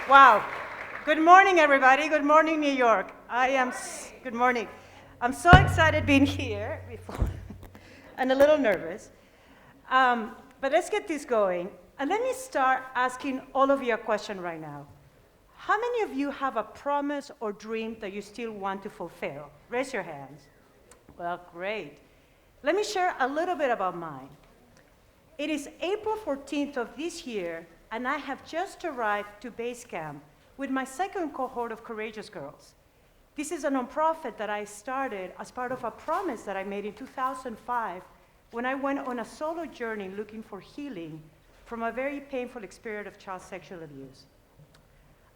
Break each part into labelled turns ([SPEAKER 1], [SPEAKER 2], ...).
[SPEAKER 1] Wow. Good morning, everybody. Good morning, New York. Good morning. I'm so excited being here before, and a little nervous. But let's get this going. And let me start asking all of you a question right now. How many of you have a promise or dream that you still want to fulfill? Raise your hands. Well, great. Let me share a little bit about mine. It is April 14th of this year, and I have just arrived to base camp with my second cohort of Courageous Girls. This is a nonprofit that I started as part of a promise that I made in 2005 when I went on a solo journey looking for healing from a very painful experience of child sexual abuse.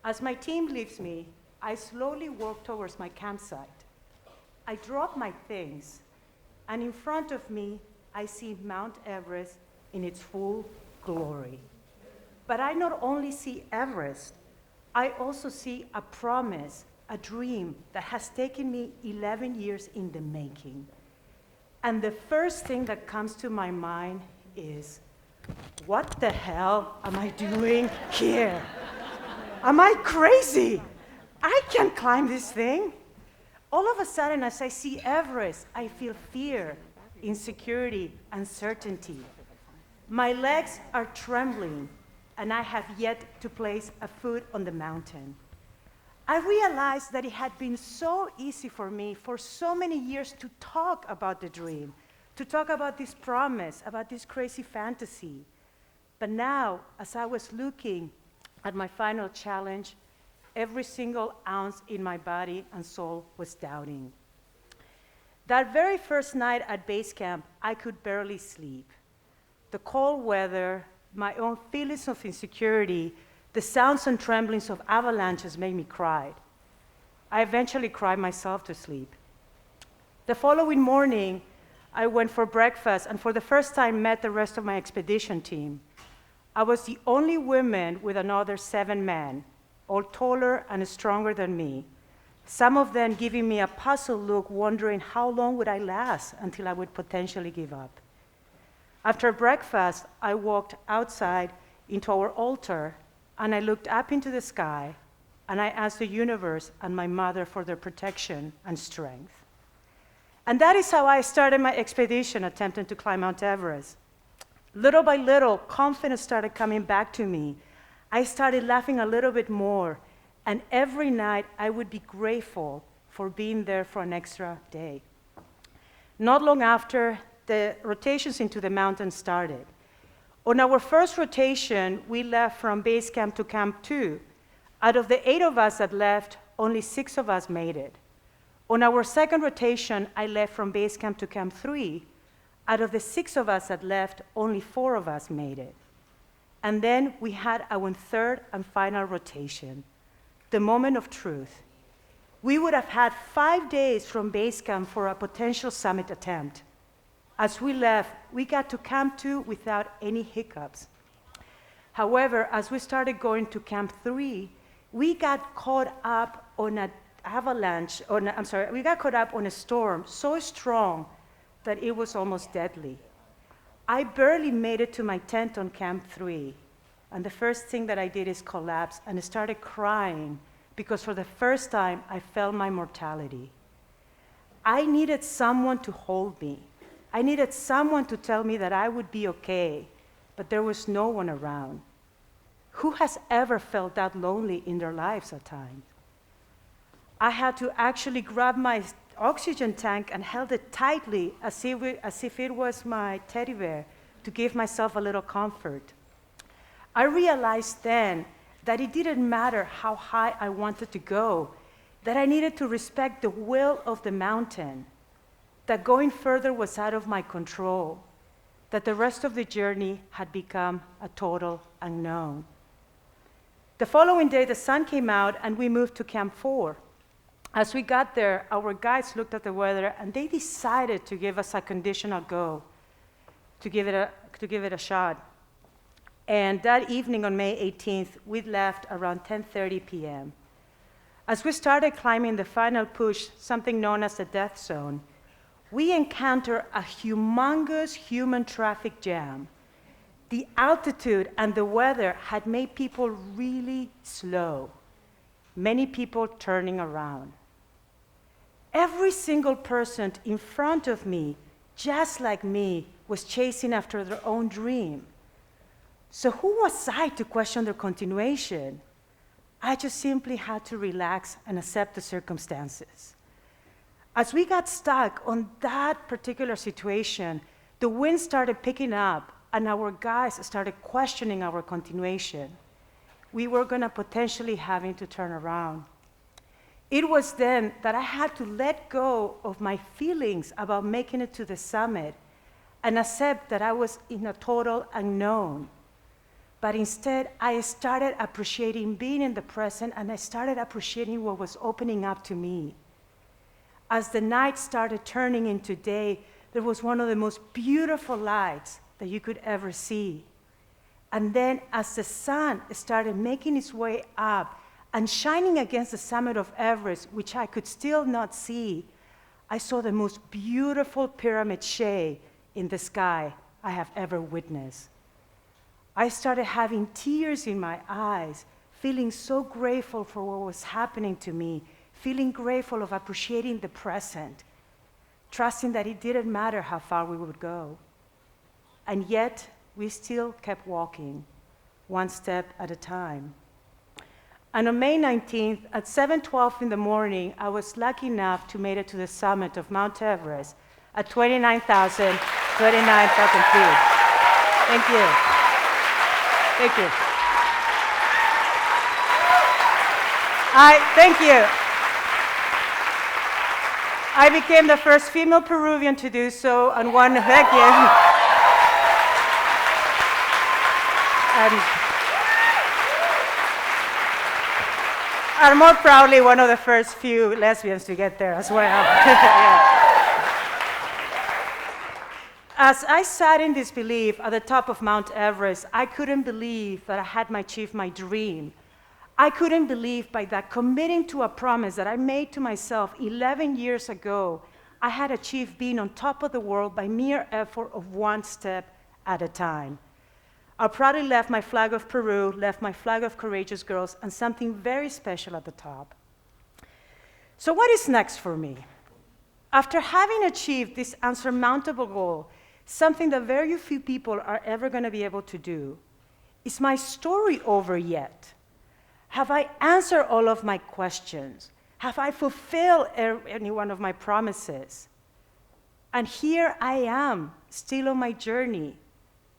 [SPEAKER 1] As my team leaves me, I slowly walk towards my campsite. I drop my things, and in front of me, I see Mount Everest in its full glory. But I not only see Everest, I also see a promise, a dream that has taken me 11 years in the making. And the first thing that comes to my mind is, what the hell am I doing here? Am I crazy? I can't climb this thing. All of a sudden, as I see Everest, I feel fear, insecurity, uncertainty. My legs are trembling, and I have yet to place a foot on the mountain. I realized that it had been so easy for me for so many years to talk about the dream, to talk about this promise, about this crazy fantasy. But now, as I was looking at my final challenge, every single ounce in my body and soul was doubting. That very first night at base camp, I could barely sleep. The cold weather, my own feelings of insecurity, the sounds and tremblings of avalanches made me cry. I eventually cried myself to sleep. The following morning, I went for breakfast and for the first time met the rest of my expedition team. I was the only woman with another 7 men, all taller and stronger than me, some of them giving me a puzzled look, wondering how long would I last until I would potentially give up. After breakfast, I walked outside into our altar, and I looked up into the sky, and I asked the universe and my mother for their protection and strength. And that is how I started my expedition, attempting to climb Mount Everest. Little by little, confidence started coming back to me. I started laughing a little bit more, and every night I would be grateful for being there for an extra day. Not long after, the rotations into the mountains started. On our first rotation, we left from base camp to Camp 2. Out of the 8 of us that left, only 6 of us made it. On our second rotation, I left from base camp to Camp 3. Out of the 6 of us that left, only 4 of us made it. And then we had our third and final rotation, the moment of truth. We would have had 5 days from base camp for a potential summit attempt. As we left, we got to Camp 2 without any hiccups. However, as we started going to Camp 3, we got caught up on an avalanche, we got caught up on a storm so strong that it was almost deadly. I barely made it to my tent on Camp 3, and the first thing that I did is collapse and started crying because for the first time I felt my mortality. I needed someone to hold me. I needed someone to tell me that I would be okay, but there was no one around. Who has ever felt that lonely in their lives at times? I had to actually grab my oxygen tank and held it tightly as if it was my teddy bear to give myself a little comfort. I realized then that it didn't matter how high I wanted to go, that I needed to respect the will of the mountain, that going further was out of my control, that the rest of the journey had become a total unknown. The following day, the sun came out and we moved to Camp 4. As we got there, our guides looked at the weather and they decided to give us a conditional go, to give it a shot. And that evening on May 18th, we left around 10:30 p.m. As we started climbing the final push, something known as the death zone, we encountered a humongous human traffic jam. The altitude and the weather had made people really slow. Many people turning around. Every single person in front of me, just like me, was chasing after their own dream. So who was I to question their continuation? I just simply had to relax and accept the circumstances. As we got stuck on that particular situation, the wind started picking up, and our guys started questioning our continuation. We were going to potentially having to turn around. It was then that I had to let go of my feelings about making it to the summit and accept that I was in a total unknown. But instead, I started appreciating being in the present, and I started appreciating what was opening up to me. As the night started turning into day, there was one of the most beautiful lights that you could ever see. And then as the sun started making its way up and shining against the summit of Everest, which I could still not see, I saw the most beautiful pyramid shape in the sky I have ever witnessed. I started having tears in my eyes, feeling so grateful for what was happening to me, feeling grateful of appreciating the present, trusting that it didn't matter how far we would go. And yet, we still kept walking, one step at a time. And on May 19th, at 7:12 in the morning, I was lucky enough to make it to the summit of Mount Everest at 29,029 fucking feet. Thank you. Thank you. Thank you. I became the first female Peruvian to do so on one weekend. And more proudly, one of the first few lesbians to get there as well. Yeah. As I sat in disbelief at the top of Mount Everest, I couldn't believe that I had achieved my dream. I couldn't believe by that committing to a promise that I made to myself 11 years ago, I had achieved being on top of the world by mere effort of one step at a time. I proudly left my flag of Peru, left my flag of courageous girls, and something very special at the top. So what is next for me? After having achieved this unsurmountable goal, something that very few people are ever going to be able to do, is my story over yet? Have I answered all of my questions? Have I fulfilled any one of my promises? And here I am, still on my journey.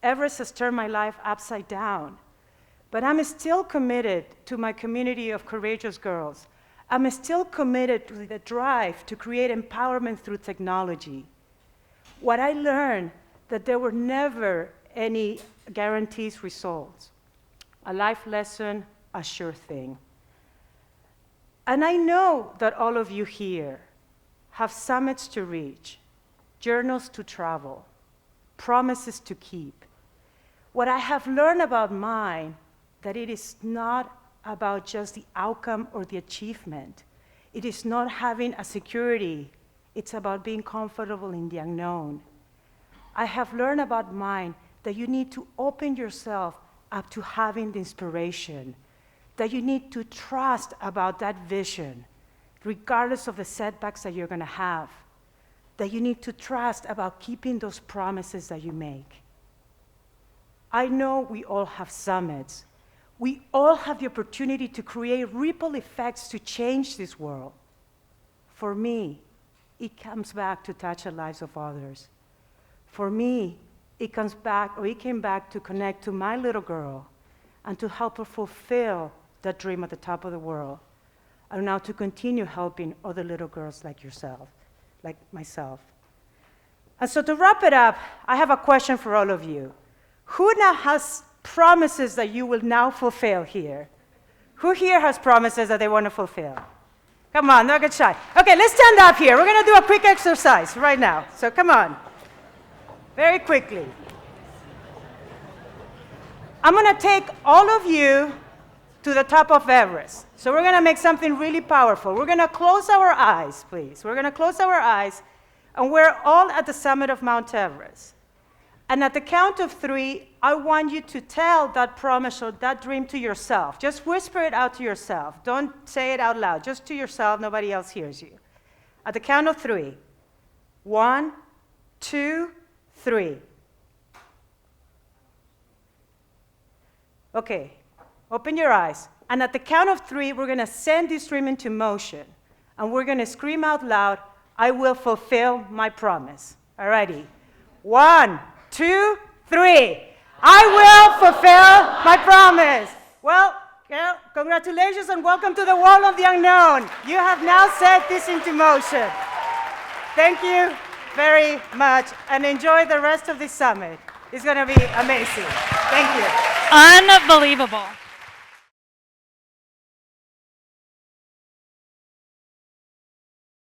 [SPEAKER 1] Everest has turned my life upside down. But I'm still committed to my community of courageous girls. I'm still committed to the drive to create empowerment through technology. What I learned, that there were never any guaranteed results. A life lesson, a sure thing. And I know that all of you here have summits to reach, journals to travel, promises to keep. What I have learned about mine, that it is not about just the outcome or the achievement. It is not having a security. It's about being comfortable in the unknown. I have learned about mine that you need to open yourself up to having the inspiration, that you need to trust about that vision, regardless of the setbacks that you're going to have, that you need to trust about keeping those promises that you make. I know we all have summits. We all have the opportunity to create ripple effects to change this world. For me, it comes back to touch the lives of others. For me, it came back to connect to my little girl and to help her fulfill that dream at the top of the world. And now to continue helping other little girls like yourself, like myself. And so to wrap it up, I have a question for all of you. Who now has promises that you will now fulfill here? Who here has promises that they want to fulfill? Come on, don't get shy. Okay, let's stand up here. We're going to do a quick exercise right now. So come on. Very quickly. I'm going to take all of you to the top of Everest. So we're going to make something really powerful. We're going to close our eyes, please. We're going to close our eyes, and we're all at the summit of Mount Everest. And at the count of 3, I want you to tell that promise or that dream to yourself. Just whisper it out to yourself. Don't say it out loud, just to yourself. Nobody else hears you. At the count of 3. 1, 2, 3. Okay, open your eyes. And at the count of 3, we're going to send this dream into motion. And we're going to scream out loud, I will fulfill my promise. All righty. 1, 2, 3. I will fulfill my promise. Well, congratulations and welcome to the world of the unknown. You have now set this into motion. Thank you very much and enjoy the rest of the summit. It's going to be amazing. Thank you.
[SPEAKER 2] Unbelievable.